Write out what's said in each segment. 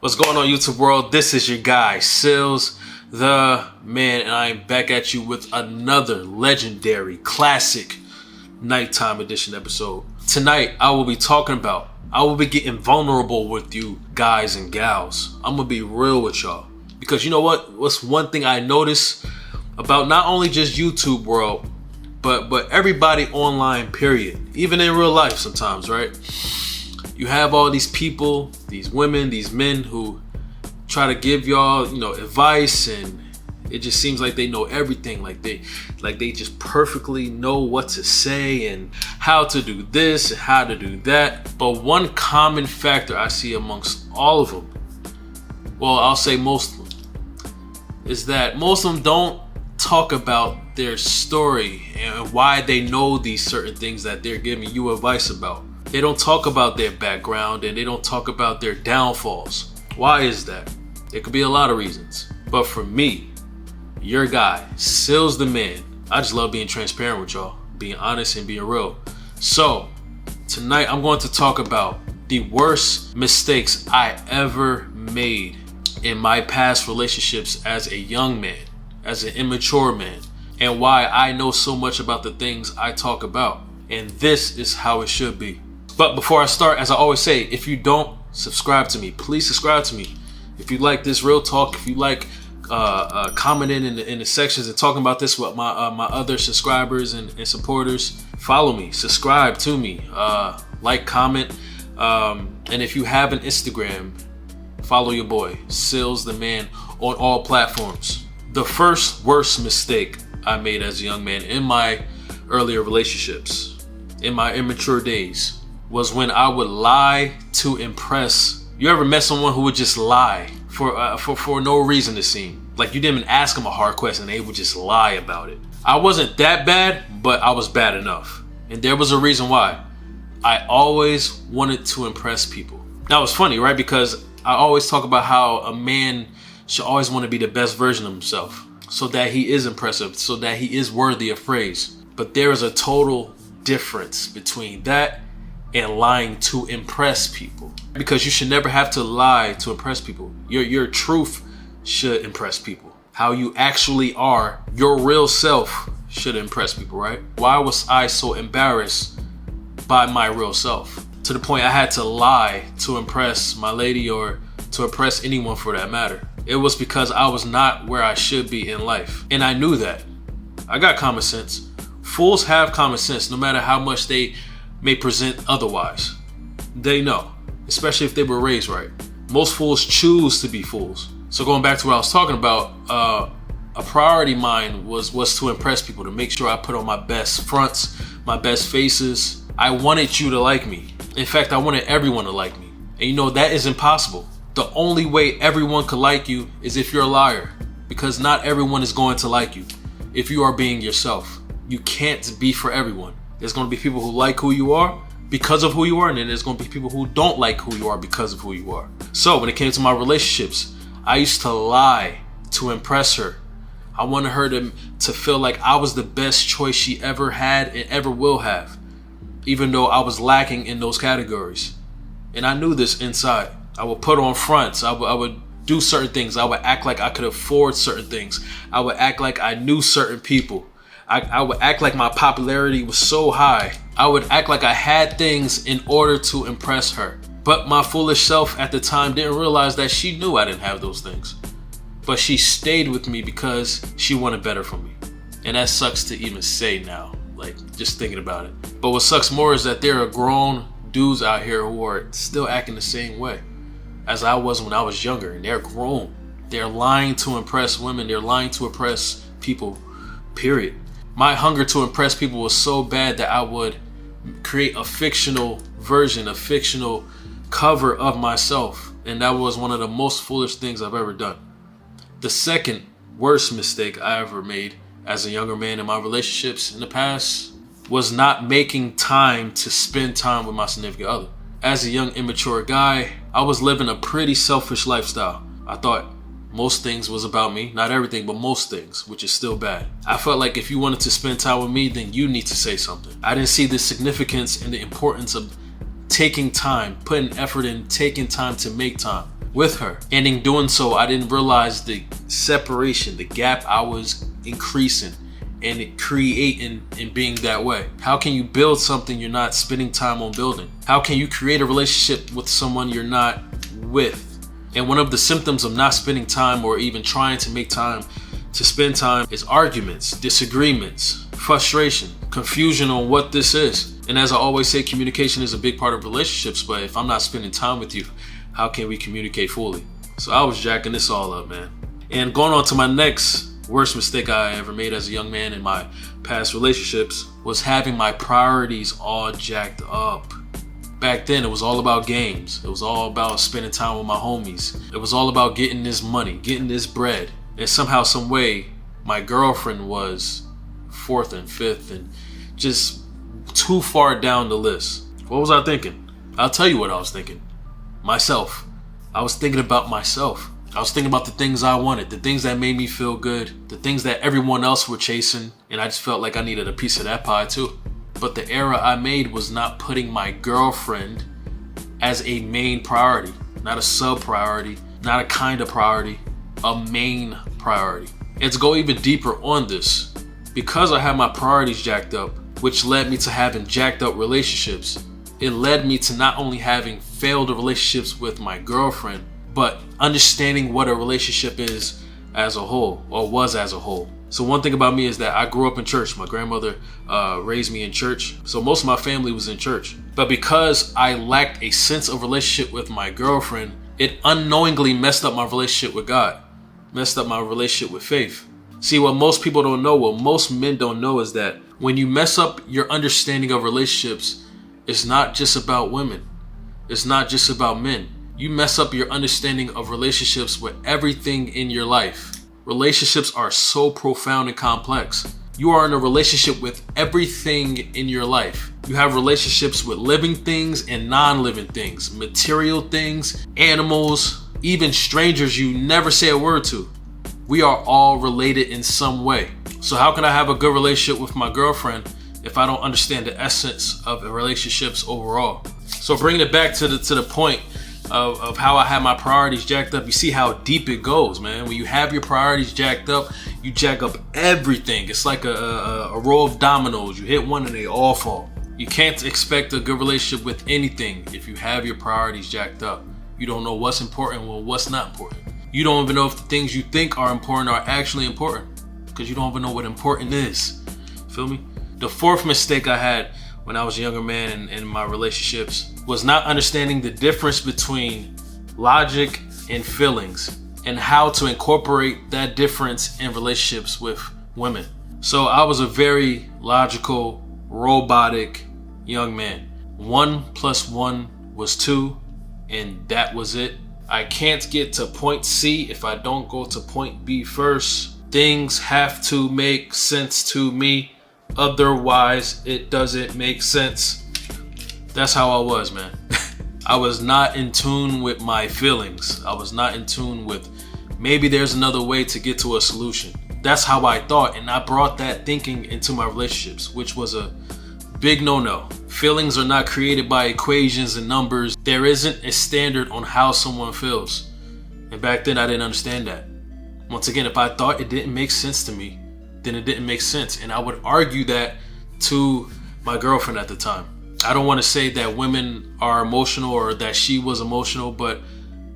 What's going on, YouTube world? This is your guy, Sealz, the man, and I am back at you with another legendary, classic nighttime edition episode. Tonight, I will be getting vulnerable with you guys and gals. I'm gonna be real with y'all. Because you know what? What's one thing I notice about not only just YouTube world, but everybody online, period. Even in real life sometimes, right? You have all these people, these women, these men who try to give y'all, advice, and it just seems like they know everything. Like they just perfectly know what to say and how to do this and how to do that. But one common factor I see amongst all of them, well, I'll say most of them, is that most of them don't talk about their story and why they know these certain things that they're giving you advice about. They don't talk about their background and they don't talk about their downfalls. Why is that? There could be a lot of reasons. But for me, your guy, Sealz the man, I just love being transparent with y'all, being honest and being real. So tonight I'm going to talk about the worst mistakes I ever made in my past relationships as a young man, as an immature man, and why I know so much about the things I talk about. And this is how it should be. But before I start, as I always say, if you don't subscribe to me, please subscribe to me. If you like this real talk, if you like commenting in the sections and talking about this with my other subscribers and supporters, follow me, subscribe to me, like, comment, and if you have an Instagram, follow your boy, Sealz the man, on all platforms. The first worst mistake I made as a young man in my earlier relationships, in my immature days, was when I would lie to impress. You ever met someone who would just lie for no reason, to seem like you didn't even ask them a hard question and they would just lie about it? I wasn't that bad, but I was bad enough, and there was a reason why. I always wanted to impress people. Now it's funny, right? Because I always talk about how a man should always want to be the best version of himself, so that he is impressive, so that he is worthy of praise. But there is a total difference between that and lying to impress people, because you should never have to lie to impress people. Your truth should impress people. How you actually are, your real self, should impress people, right? Why was I so embarrassed by my real self to the point I had to lie to impress my lady or to impress anyone for that matter? It was because I was not where I should be in life, and I knew that. I got common sense. Fools have common sense, no matter how much they may present otherwise. They know, especially if they were raised right. Most fools choose to be fools. So going back to what I was talking about, a priority of mine was to impress people, to make sure I put on my best fronts, my best faces. I wanted you to like me. In fact, I wanted everyone to like me. And that is impossible. The only way everyone could like you is if you're a liar, because not everyone is going to like you if you are being yourself. You can't be for everyone. There's going to be people who like who you are because of who you are, and then there's going to be people who don't like who you are because of who you are. So when it came to my relationships, I used to lie to impress her. I wanted her to feel like I was the best choice she ever had and ever will have, even though I was lacking in those categories. And I knew this inside. I would put on fronts. I would do certain things. I would act like I could afford certain things. I would act like I knew certain people. I would act like my popularity was so high. I would act like I had things in order to impress her. But my foolish self at the time didn't realize that she knew I didn't have those things. But she stayed with me because she wanted better for me. And that sucks to even say now, like just thinking about it. But what sucks more is that there are grown dudes out here who are still acting the same way as I was when I was younger, and they're grown. They're lying to impress women. They're lying to impress people, period. My hunger to impress people was so bad that I would create a fictional version, a fictional cover of myself. And that was one of the most foolish things I've ever done. The second worst mistake I ever made as a younger man in my relationships in the past was not making time to spend time with my significant other. As a young, immature guy, I was living a pretty selfish lifestyle. I thought most things was about me. Not everything, but most things, which is still bad. I felt like if you wanted to spend time with me, then you need to say something. I didn't see the significance and the importance of taking time, putting effort in, taking time to make time with her. And in doing so, I didn't realize the separation, the gap I was increasing and it creating and being that way. How can you build something you're not spending time on building? How can you create a relationship with someone you're not with? And one of the symptoms of not spending time or even trying to make time to spend time is arguments, disagreements, frustration, confusion on what this is. And as I always say, communication is a big part of relationships, but if I'm not spending time with you, how can we communicate fully? So I was jacking this all up, man. And going on to my next worst mistake I ever made as a young man in my past relationships was having my priorities all jacked up. Back then, it was all about games. It was all about spending time with my homies. It was all about getting this money, getting this bread. And somehow, some way, my girlfriend was fourth and fifth and just too far down the list. What was I thinking? I'll tell you what I was thinking. Myself. I was thinking about myself. I was thinking about the things I wanted, the things that made me feel good, the things that everyone else were chasing, and I just felt like I needed a piece of that pie too. But the error I made was not putting my girlfriend as a main priority, not a sub priority, not a kind of priority, a main priority. And to go even deeper on this, because I had my priorities jacked up, which led me to having jacked up relationships, it led me to not only having failed relationships with my girlfriend, but understanding what a relationship is as a whole, or was as a whole. So one thing about me is that I grew up in church. My grandmother raised me in church. So most of my family was in church. But because I lacked a sense of relationship with my girlfriend, it unknowingly messed up my relationship with God, messed up my relationship with faith. See, what most people don't know, what most men don't know is that when you mess up your understanding of relationships, it's not just about women. It's not just about men. You mess up your understanding of relationships with everything in your life. Relationships are so profound and complex. You are in a relationship with everything in your life. You have relationships with living things and non-living things, material things, animals, even strangers you never say a word to. We are all related in some way. So how can I have a good relationship with my girlfriend if I don't understand the essence of the relationships overall? So bringing it back to the point of how I had my priorities jacked up, you see how deep it goes, man. When you have your priorities jacked up, you jack up everything. It's like a row of dominoes. You hit one and they all fall. You can't expect a good relationship with anything if you have your priorities jacked up. You don't know what's important and what's not important. You don't even know if the things you think are important are actually important, because you don't even know what important is. Feel me? The fourth mistake I had when I was a younger man and in my relationships was not understanding the difference between logic and feelings and how to incorporate that difference in relationships with women. So I was a very logical, robotic young man. 1 + 1 was 2, and that was it. I can't get to point C if I don't go to point B first. Things have to make sense to me. Otherwise, it doesn't make sense. That's how I was, man. I was not in tune with my feelings. I was not in tune with maybe there's another way to get to a solution. That's how I thought, and I brought that thinking into my relationships, which was a big no-no. Feelings are not created by equations and numbers. There isn't a standard on how someone feels. And back then, I didn't understand that. Once again, if I thought it didn't make sense to me, then it didn't make sense. And I would argue that to my girlfriend at the time. I don't want to say that women are emotional or that she was emotional, but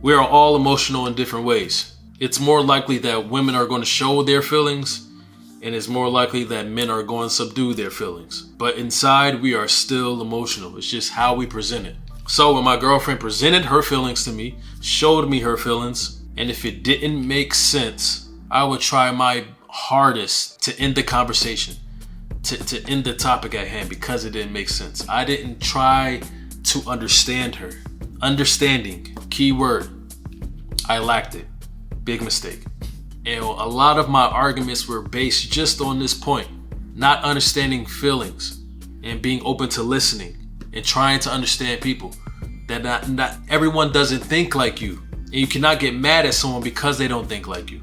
we are all emotional in different ways. It's more likely that women are going to show their feelings, and it's more likely that men are going to subdue their feelings. But inside, we are still emotional. It's just how we present it. So when my girlfriend presented her feelings to me, showed me her feelings, and if it didn't make sense, I would try my hardest to end the conversation, to end the topic at hand, because it didn't make sense. I didn't try to understand her. Understanding, key word. I lacked it. Big mistake. And a lot of my arguments were based just on this point. Not understanding feelings and being open to listening and trying to understand people. That not everyone doesn't think like you. And you cannot get mad at someone because they don't think like you.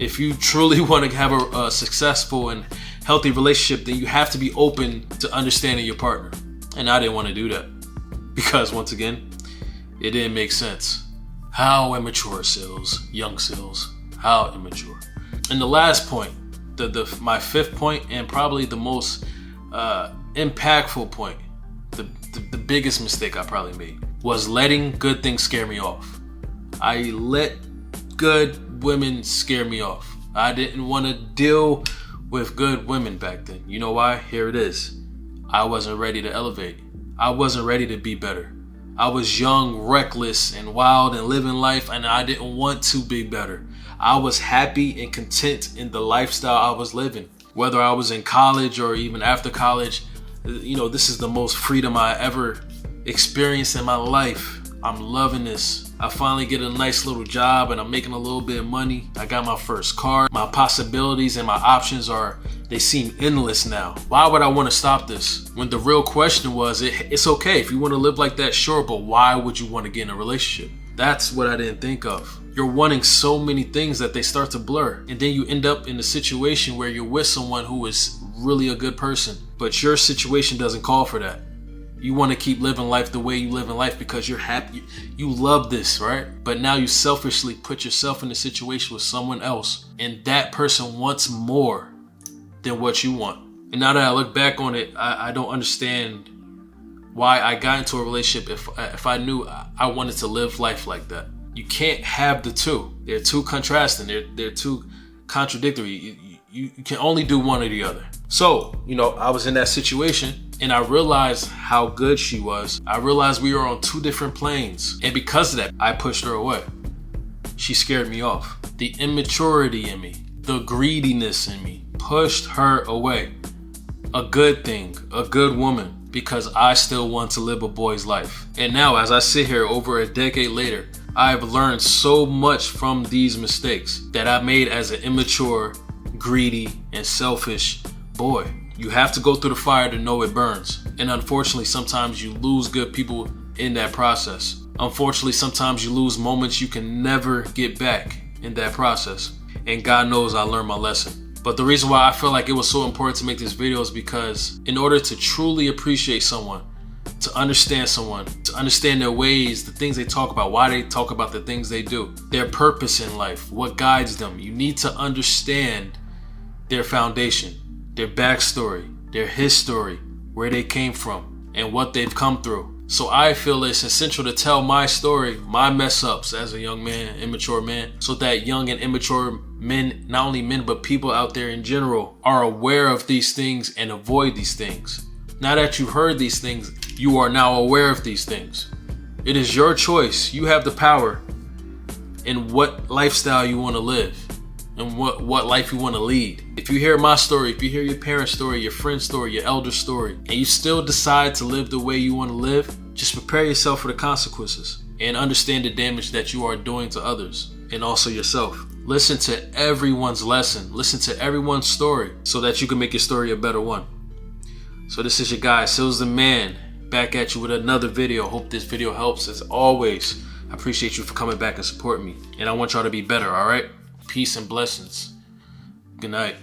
If you truly want to have a successful and healthy relationship, then you have to be open to understanding your partner. And I didn't want to do that because once again, it didn't make sense. How immature, Sealz, young Sealz, how immature. And the last point, my fifth point, and probably the most impactful point, the biggest mistake I probably made, was letting good things scare me off. I let good women scare me off. I didn't want to deal with good women back then. You know why? Here it is. I wasn't ready to elevate. I wasn't ready to be better. I was young, reckless, and wild and living life, and I didn't want to be better. I was happy and content in the lifestyle I was living. Whether I was in college or even after college, this is the most freedom I ever experienced in my life. I'm loving this. I finally get a nice little job and I'm making a little bit of money. I got my first car. My possibilities and my options they seem endless now. Why would I want to stop this? When the real question was, it's okay if you want to live like that, sure, but why would you want to get in a relationship? That's what I didn't think of. You're wanting so many things that they start to blur. And then you end up in a situation where you're with someone who is really a good person, but your situation doesn't call for that. You want to keep living life the way you live in life because you're happy. You love this, right? But now you selfishly put yourself in a situation with someone else, and that person wants more than what you want. And now that I look back on it, I don't understand why I got into a relationship if I knew I wanted to live life like that. You can't have the two. They're too contrasting. They're too contradictory. You can only do one or the other. So, I was in that situation and I realized how good she was. I realized we were on two different planes. And because of that, I pushed her away. She scared me off. The immaturity in me, the greediness in me pushed her away. A good thing, a good woman, because I still want to live a boy's life. And now, as I sit here over a decade later, I've learned so much from these mistakes that I made as an immature, greedy, and selfish boy. You have to go through the fire to know it burns. And unfortunately, sometimes you lose good people in that process. Unfortunately, sometimes you lose moments you can never get back in that process. And God knows I learned my lesson. But the reason why I feel like it was so important to make this video is because in order to truly appreciate someone, to understand someone, to understand their ways, the things they talk about, why they talk about the things they do, their purpose in life, what guides them, you need to understand their foundation, their backstory, their history, where they came from, and what they've come through. So I feel it's essential to tell my story, my mess ups as a young man, immature man, so that young and immature men, not only men, but people out there in general, are aware of these things and avoid these things. Now that you've heard these things, you are now aware of these things. It is your choice. You have the power in what lifestyle you want to live and what life you want to lead. If you hear my story, if you hear your parents' story, your friend's story, your elder's story, and you still decide to live the way you want to live, just prepare yourself for the consequences and understand the damage that you are doing to others and also yourself. Listen to everyone's lesson. Listen to everyone's story so that you can make your story a better one. So this is your guy, Sealz the Man, back at you with another video. Hope this video helps. As always, I appreciate you for coming back and supporting me. And I want y'all to be better, all right? Peace and blessings. Good night.